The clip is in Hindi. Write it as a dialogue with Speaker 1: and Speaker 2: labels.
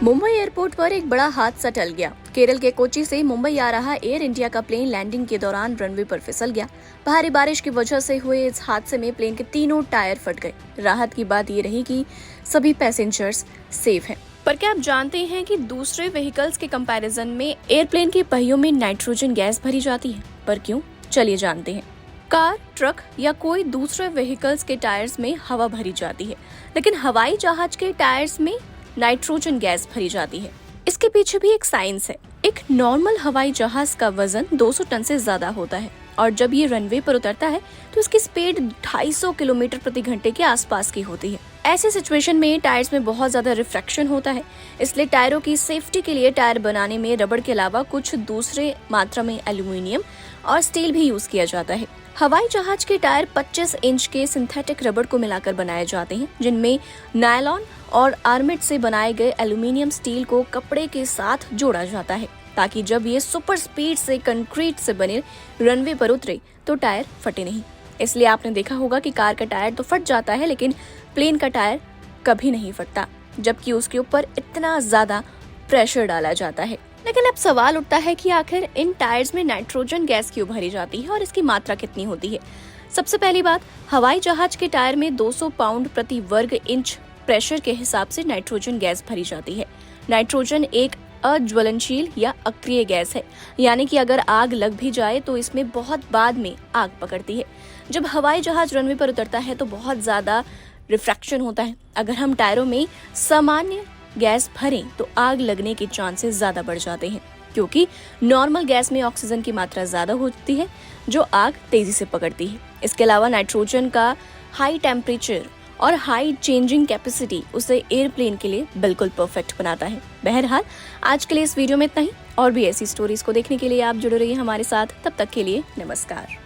Speaker 1: मुंबई एयरपोर्ट पर एक बड़ा हादसा टल गया। केरल के कोच्चि से मुंबई आ रहा एयर इंडिया का प्लेन लैंडिंग के दौरान रनवे पर फिसल गया। भारी बारिश की वजह से हुए इस हादसे में प्लेन के तीनों टायर फट गए। राहत की बात ये रही कि सभी पैसेंजर्स सेफ हैं। पर क्या आप जानते हैं कि दूसरे व्हीकल्स के कंपैरिजन में एयरप्लेन के पहियों में नाइट्रोजन गैस भरी जाती है? पर क्यों, चलिए जानते हैं। कार, ट्रक या कोई दूसरे व्हीकल्स के टायर्स में हवा भरी जाती है, लेकिन हवाई जहाज के टायर्स में नाइट्रोजन गैस भरी जाती है। इसके पीछे भी एक साइंस है। एक नॉर्मल हवाई जहाज का वजन 200 टन से ज्यादा होता है और जब ये रनवे पर उतरता है तो इसकी स्पीड 250 किलोमीटर प्रति घंटे के आसपास की होती है। ऐसे सिचुएशन में टायर्स में बहुत ज्यादा रिफ्रैक्शन होता है, इसलिए टायरों की सेफ्टी के लिए टायर बनाने में रबड़ के अलावा कुछ दूसरे मात्रा में एल्यूमिनियम और स्टील भी यूज किया जाता है। हवाई जहाज के टायर 25 इंच के सिंथेटिक रबड़ को मिलाकर बनाए जाते हैं, जिनमें नायलॉन और आर्मेट से बनाए गए एल्यूमिनियम स्टील को कपड़े के साथ जोड़ा जाता है, ताकि जब ये सुपर स्पीड से कंक्रीट से बने रनवे पर उतरे तो टायर फटे नहीं। इसलिए आपने देखा होगा कि कार का टायर तो फट जाता है, लेकिन प्लेन का टायर कभी नहीं फटता, जबकि उसके ऊपर इतना ज्यादा प्रेशर डाला जाता है। लेकिन अब सवाल उठता है कि आखिर इन टायर्स में नाइट्रोजन गैस क्यों भरी जाती है और इसकी मात्रा कितनी होती है। सबसे पहली बात, हवाई जहाज के टायर में 200 पाउंड प्रति वर्ग इंच प्रेशर के हिसाब से नाइट्रोजन गैस भरी जाती है। नाइट्रोजन एक अज्वलनशील या अक्रिय गैस है, यानी कि अगर आग लग भी जाए तो इसमें बहुत बाद में आग पकड़ती है। जब हवाई जहाज रनवे पर उतरता है तो बहुत ज्यादा रिफ्रैक्शन होता है। अगर हम टायरों में सामान्य गैस भरें तो आग लगने के चांसेस ज्यादा बढ़ जाते हैं, क्योंकि नॉर्मल गैस में ऑक्सीजन की मात्रा ज्यादा होती है जो आग तेजी से पकड़ती है। इसके अलावा नाइट्रोजन का हाई टेम्परेचर और हाई चेंजिंग कैपेसिटी उसे एयरप्लेन के लिए बिल्कुल परफेक्ट बनाता है। बहरहाल, आज के लिए इस वीडियो में इतना ही। और भी ऐसी स्टोरीज को देखने के लिए आप जुड़े रहिए हमारे साथ। तब तक के लिए नमस्कार।